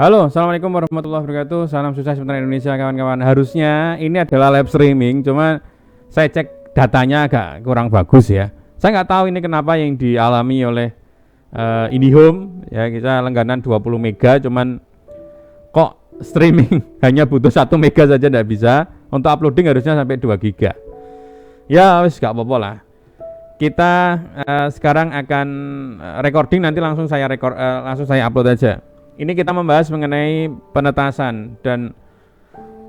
Halo, assalamualaikum warahmatullahi wabarakatuh. Salam sukses sebentar Indonesia kawan-kawan. Harusnya ini adalah live streaming, cuma saya cek datanya agak kurang bagus ya. Saya nggak tahu ini kenapa yang dialami oleh IndiHome ya, kita langganan 20 mega, cuman kok streaming hanya butuh 1 mega saja tidak bisa. Untuk uploading harusnya sampai 2 giga. Ya wis nggak apa-apa lah. Kita sekarang akan recording, nanti langsung saya langsung saya upload aja. Ini kita membahas mengenai penetasan dan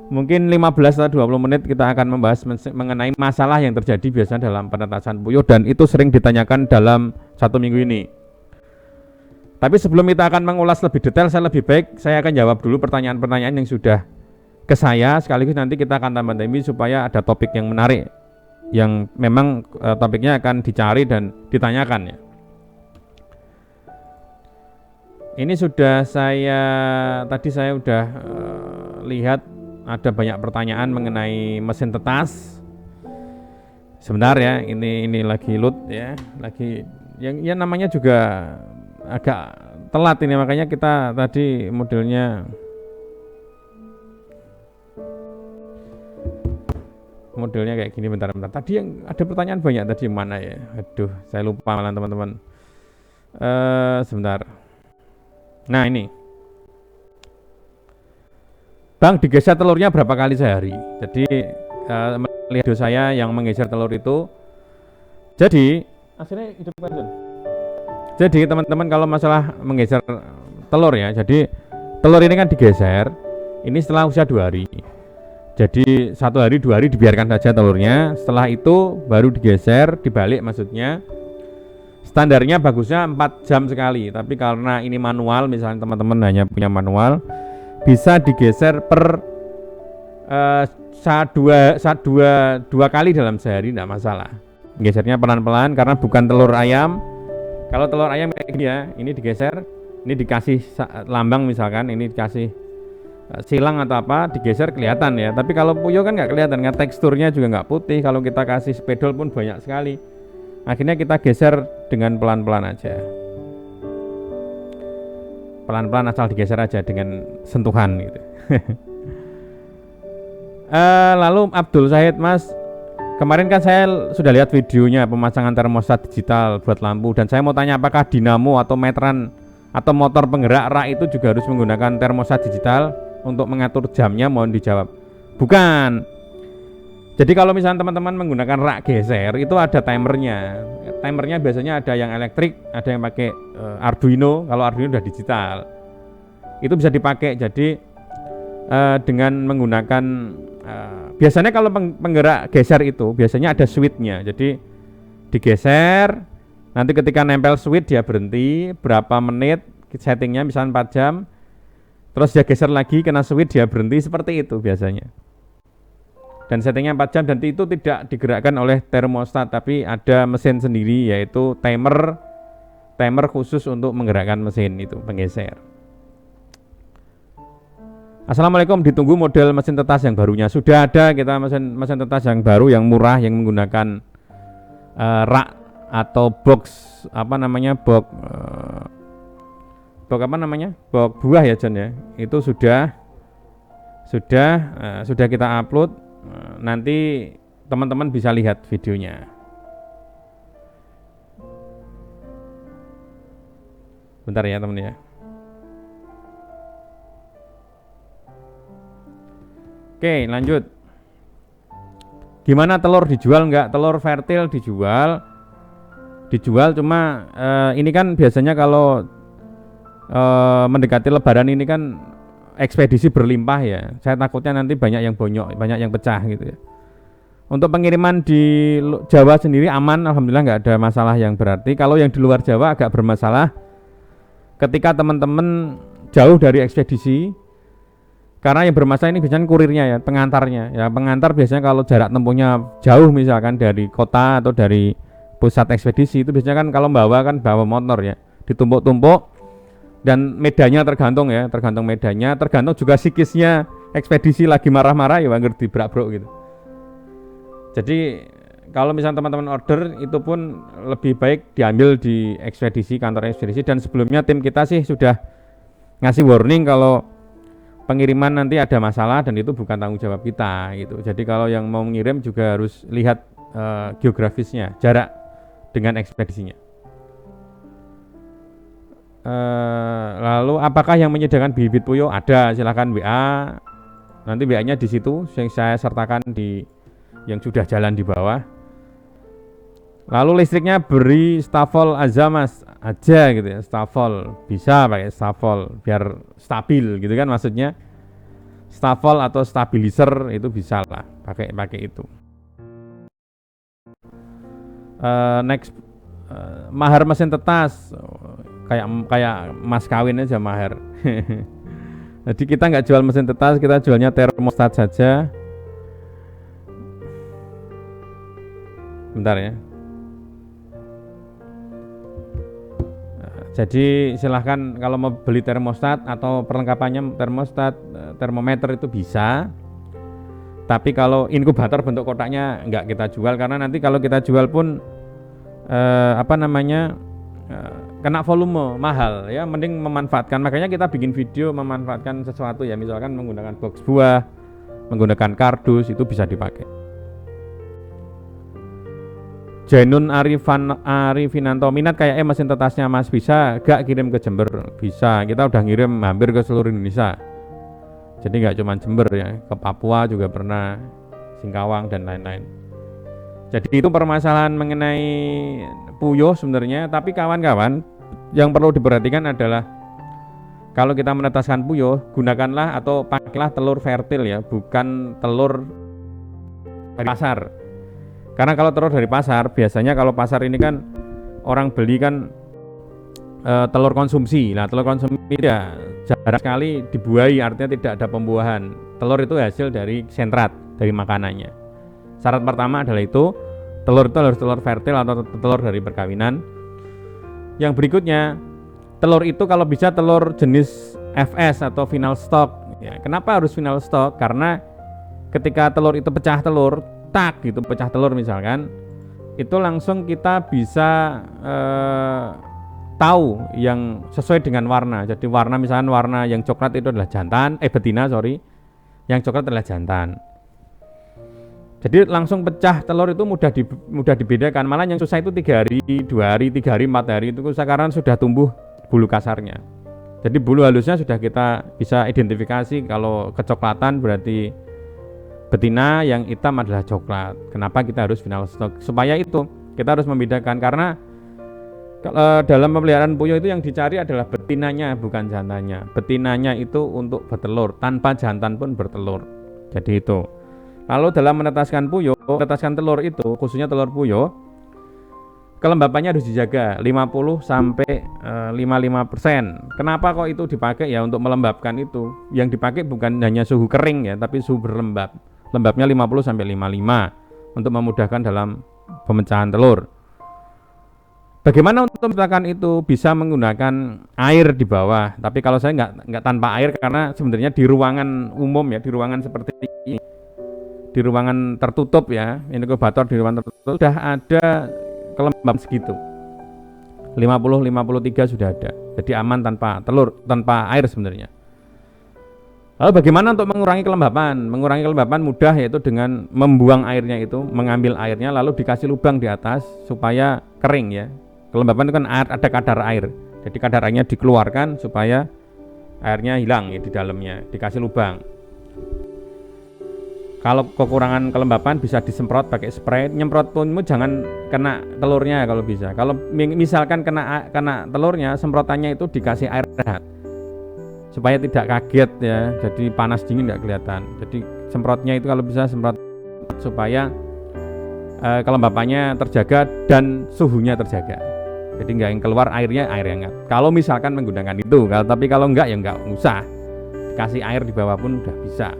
mungkin 15 atau 20 menit kita akan membahas mengenai masalah yang terjadi biasanya dalam penetasan puyuh dan itu sering ditanyakan dalam 1 minggu ini. Tapi sebelum kita akan mengulas lebih detail, saya akan jawab dulu pertanyaan-pertanyaan yang sudah ke saya, sekaligus nanti kita akan tambah-tambah supaya ada topik yang menarik yang memang topiknya akan dicari dan ditanyakan ya. Ini sudah tadi saya udah lihat ada banyak pertanyaan mengenai mesin tetas. Sebentar ya, ini lagi load ya, lagi yang ya namanya juga agak telat ini, makanya kita tadi modelnya kayak gini. Bentar. Tadi yang ada pertanyaan banyak tadi mana ya? Aduh, saya lupa malah teman-teman. Sebentar. Nah ini, Bang, digeser telurnya berapa kali sehari? Jadi melihat video saya yang menggeser telur itu, jadi hasilnya hidup kan. Jadi teman-teman kalau masalah menggeser telur ya, jadi telur ini kan digeser, ini setelah usia 2 hari. Jadi 1 hari 2 hari dibiarkan saja telurnya, setelah itu baru digeser, dibalik maksudnya. Standarnya bagusnya 4 jam sekali, tapi karena ini manual, misalnya teman-teman hanya punya manual, bisa digeser per 2 kali dalam sehari, tidak masalah. Gesernya pelan-pelan karena bukan telur ayam. Kalau telur ayam kayak gini ya, ini digeser, ini dikasih lambang misalkan, ini dikasih silang atau apa, digeser kelihatan ya. Tapi kalau puyuh kan nggak kelihatan, teksturnya juga nggak putih. Kalau kita kasih spedol pun banyak sekali. Akhirnya kita geser dengan pelan-pelan aja. Pelan-pelan asal digeser aja dengan sentuhan gitu. Lalu Abdul Syahid, Mas, kemarin kan saya sudah lihat videonya pemasangan termostat digital buat lampu, dan saya mau tanya apakah dinamo atau meteran atau motor penggerak rak itu juga harus menggunakan termostat digital untuk mengatur jamnya? Mohon dijawab. Bukan. Jadi kalau misalnya teman-teman menggunakan rak geser itu ada timernya. Timernya biasanya ada yang elektrik, ada yang pakai Arduino. Kalau Arduino udah digital, itu bisa dipakai. Jadi dengan menggunakan biasanya kalau penggerak geser itu biasanya ada switchnya. Jadi digeser, nanti ketika nempel switch dia berhenti berapa menit, settingnya misalnya 4 jam, terus dia geser lagi kena switch dia berhenti, seperti itu biasanya. Dan settingnya 4 jam, dan itu tidak digerakkan oleh termostat, tapi ada mesin sendiri, yaitu timer khusus untuk menggerakkan mesin itu, penggeser. Assalamualaikum, ditunggu model mesin tetas yang barunya. Sudah ada kita mesin tetas yang baru, yang murah, yang menggunakan rak atau box box buah ya John ya. Itu sudah kita upload. Nanti teman-teman bisa lihat videonya. Bentar ya teman ya. Oke, lanjut. Gimana telur dijual enggak? Telur fertil dijual, cuma ini kan biasanya kalau mendekati lebaran ini kan ekspedisi berlimpah ya. Saya takutnya nanti banyak yang bonyok, banyak yang pecah gitu ya. Untuk pengiriman di Jawa sendiri aman, alhamdulillah nggak ada masalah yang berarti. Kalau yang di luar Jawa agak bermasalah ketika teman-teman jauh dari ekspedisi, karena yang bermasalah ini biasanya kurirnya ya, pengantarnya. Ya, pengantar biasanya kalau jarak tempuhnya jauh, misalkan dari kota atau dari pusat ekspedisi, itu biasanya kan kalau bawa motor ya, ditumpuk-tumpuk. Dan medannya tergantung medannya, tergantung juga psikisnya ekspedisi lagi marah-marah ya ngerti brak-brok gitu. Jadi kalau misalnya teman-teman order, itu pun lebih baik diambil di ekspedisi, kantor ekspedisi. Dan sebelumnya tim kita sih sudah ngasih warning kalau pengiriman nanti ada masalah dan itu bukan tanggung jawab kita gitu. Jadi kalau yang mau mengirim juga harus lihat geografisnya, jarak dengan ekspedisinya. Lalu apakah yang menyediakan bibit puyuh? Ada, silakan WA. Nanti WA-nya di situ yang saya sertakan di yang sudah jalan di bawah. Lalu listriknya beri Stavol aja mas, aja gitu ya, Stavol bisa pakai Stavol biar stabil gitu kan maksudnya. Stavol atau stabilizer itu bisa lah pakai itu. Next mahar mesin tetas kayak mas kawin aja mahar. Jadi kita nggak jual mesin tetas, kita jualnya termostat saja. Bentar ya. Jadi silahkan kalau mau beli termostat atau perlengkapannya termostat, termometer itu bisa. Tapi kalau inkubator bentuk kotaknya nggak kita jual karena nanti kalau kita jual pun kena volume mahal ya, mending memanfaatkan. Makanya kita bikin video memanfaatkan sesuatu ya, misalkan menggunakan box buah, menggunakan kardus itu bisa dipakai. Janun Arifinanto minat kayak mesin tetasnya mas, bisa gak kirim ke Jember? Bisa, kita udah ngirim hampir ke seluruh Indonesia. Jadi nggak cuma Jember ya, ke Papua juga pernah, Singkawang dan lain-lain. Jadi itu permasalahan mengenai puyuh sebenarnya. Tapi kawan-kawan, yang perlu diperhatikan adalah kalau kita menetaskan puyuh, gunakanlah atau pakailah telur fertil ya, bukan telur dari pasar. Karena kalau telur dari pasar, biasanya kalau pasar ini kan orang beli kan telur konsumsi. Nah, telur konsumsi ya jarang sekali dibuahi, artinya tidak ada pembuahan. Telur itu hasil dari sentrat, dari makanannya. Syarat pertama adalah itu, telur itu harus telur fertil atau telur dari perkawinan. Yang berikutnya, telur itu kalau bisa telur jenis FS atau final stock. Ya, kenapa harus final stock? Karena ketika telur itu pecah telur, tak gitu pecah telur misalkan, itu langsung kita bisa tahu yang sesuai dengan warna. Jadi warna misalkan warna yang coklat itu adalah jantan, betina yang coklat adalah jantan. Jadi langsung pecah telur itu mudah dibedakan. Malah yang susah itu 3 hari, 2 hari, 3 hari, 4 hari itu sekarang sudah tumbuh bulu kasarnya. Jadi bulu halusnya sudah kita bisa identifikasi. Kalau kecoklatan berarti betina, yang hitam adalah coklat. Kenapa kita harus final stock? Supaya itu kita harus membedakan, karena dalam pemeliharaan puyuh itu yang dicari adalah betinanya bukan jantannya. Betinanya itu untuk bertelur, tanpa jantan pun bertelur. Jadi itu. Lalu dalam menetaskan telur itu, khususnya telur puyuh, kelembapannya harus dijaga 50 sampai 55%. Kenapa kok itu dipakai ya untuk melembabkan itu? Yang dipakai bukan hanya suhu kering ya, tapi suhu berlembab. Lembabnya 50 sampai 55 untuk memudahkan dalam pemecahan telur. Bagaimana untuk menciptakan itu? Bisa menggunakan air di bawah. Tapi kalau saya nggak tanpa air, karena sebenarnya di ruangan umum ya, di ruangan seperti ini, di ruangan tertutup ya, inkubator di ruangan tertutup sudah ada kelembapan segitu. 50-53 sudah ada. Jadi aman tanpa air sebenarnya. Lalu bagaimana untuk mengurangi kelembapan? Mengurangi kelembapan mudah, yaitu dengan membuang airnya itu, mengambil airnya lalu dikasih lubang di atas supaya kering ya. Kelembapan itu kan ada kadar air. Jadi kadar airnya dikeluarkan supaya airnya hilang ya di dalamnya, dikasih lubang. Kalau kekurangan kelembapan bisa disemprot pakai spray. Nyemprot pun jangan kena telurnya kalau bisa. Kalau misalkan kena telurnya, semprotannya itu dikasih air hangat supaya tidak kaget ya. Jadi panas dingin nggak kelihatan. Jadi semprotnya itu kalau bisa semprot supaya kelembapannya terjaga dan suhunya terjaga. Jadi nggak yang keluar airnya air hangat. Kalau misalkan menggunakan itu, tapi kalau enggak ya nggak usah. Kasih air di bawah pun udah bisa.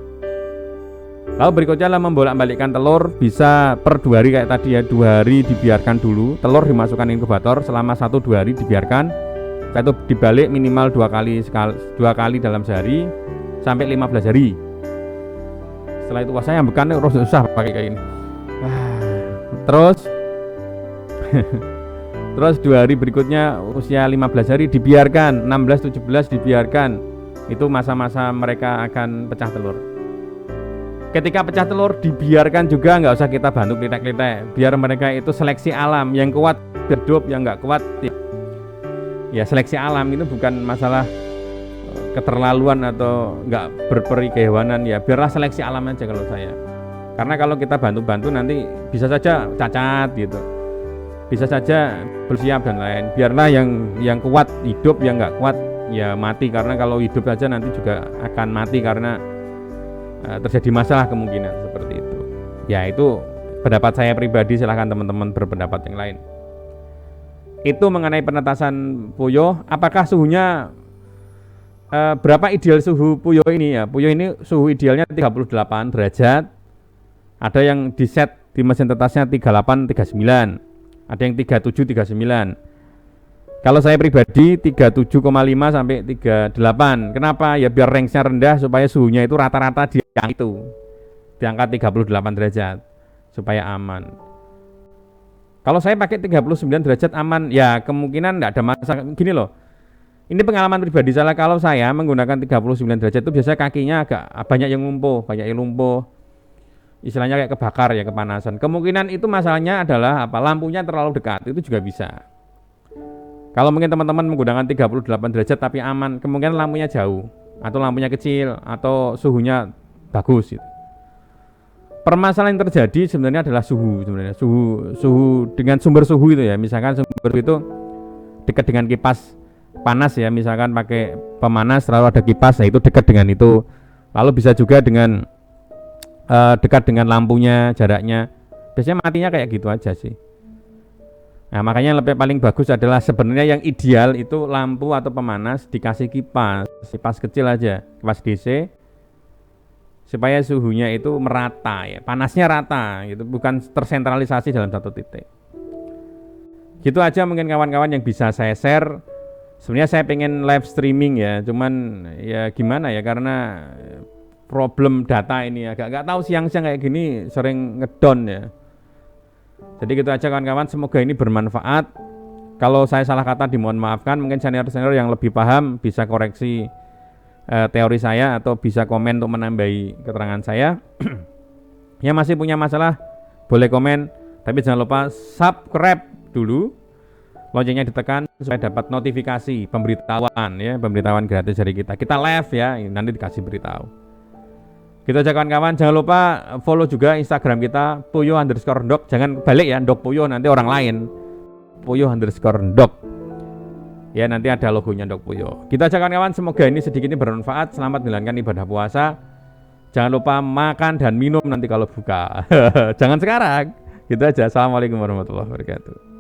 Lalu berikutnya adalah membolak-balikkan telur, bisa per 2 hari kayak tadi ya, 2 hari dibiarkan dulu, telur dimasukkan inkubator selama 1-2 hari dibiarkan, itu dibalik minimal 2 kali dalam sehari sampai 15 hari. Setelah itu saya bukan harus susah pakai kayak ini. Terus 2 hari berikutnya usia 15 hari dibiarkan, 16-17 dibiarkan. Itu masa-masa mereka akan pecah telur. Ketika pecah telur dibiarkan juga, nggak usah kita bantu klitek-klitek, biar mereka itu seleksi alam, yang kuat hidup, yang nggak kuat ya seleksi alam. Itu bukan masalah keterlaluan atau nggak berperi kehewanan, ya biarlah seleksi alam aja kalau saya. Karena kalau kita bantu-bantu nanti bisa saja cacat gitu, bisa saja bersiap dan lain. Biarlah yang kuat hidup, yang nggak kuat ya mati, karena kalau hidup saja nanti juga akan mati karena terjadi masalah kemungkinan seperti itu. Ya itu pendapat saya pribadi, silahkan teman-teman berpendapat yang lain. Itu mengenai penetasan puyuh. Apakah suhunya berapa ideal suhu puyuh ini ya? Puyuh ini suhu idealnya 38 derajat. Ada yang di set di mesin tetasnya 38 39. Ada yang 37 39. Kalau saya pribadi 37,5 sampai 38. Kenapa? Ya biar range-nya rendah supaya suhunya itu rata-rata di angka itu. Di angka 38 derajat supaya aman. Kalau saya pakai 39 derajat aman, ya kemungkinan enggak ada masalah. Gini loh. Ini pengalaman pribadi saya, kalau saya menggunakan 39 derajat itu biasanya kakinya agak banyak yang lumpuh. Istilahnya kayak kebakar ya, kepanasan. Kemungkinan itu masalahnya adalah apa? Lampunya terlalu dekat, itu juga bisa. Kalau mungkin teman-teman menggunakan 38 derajat tapi aman, kemungkinan lampunya jauh atau lampunya kecil atau suhunya bagus gitu. Permasalahan yang terjadi sebenarnya adalah suhu sebenarnya. Suhu dengan sumber suhu itu ya. Misalkan sumber suhu itu dekat dengan kipas panas ya, misalkan pakai pemanas lalu ada kipas, nah itu dekat dengan itu. Lalu bisa juga dengan dekat dengan lampunya, jaraknya. Biasanya matinya kayak gitu aja sih. Nah makanya yang paling bagus adalah sebenarnya yang ideal itu lampu atau pemanas dikasih kipas kecil aja, kipas DC, supaya suhunya itu merata ya, panasnya rata gitu, bukan tersentralisasi dalam satu titik. Gitu aja mungkin kawan-kawan yang bisa saya share. Sebenarnya saya pengen live streaming ya, cuman ya gimana ya, karena problem data ini agak nggak tahu, siang-siang kayak gini sering ngedon ya. Jadi gitu aja kawan-kawan, semoga ini bermanfaat. Kalau saya salah kata dimohon maafkan, mungkin senior-senior yang lebih paham bisa koreksi teori saya atau bisa komen untuk menambahi keterangan saya. Yang masih punya masalah boleh komen, tapi jangan lupa subscribe dulu, loncengnya ditekan supaya dapat notifikasi pemberitahuan gratis dari kita. Kita live ya, nanti dikasih beritahu. Gitu aja kawan-kawan, jangan lupa follow juga Instagram kita _puyuh_ndok. Jangan balik ya, ndok puyuh nanti orang lain. _ndok. Ya nanti ada logonya ndok puyuh. Gitu aja kawan-kawan, semoga ini sedikit ini bermanfaat. Selamat menjalankan ibadah puasa. Jangan lupa makan dan minum nanti kalau buka. Jangan sekarang. Gitu aja. Assalamualaikum warahmatullahi wabarakatuh.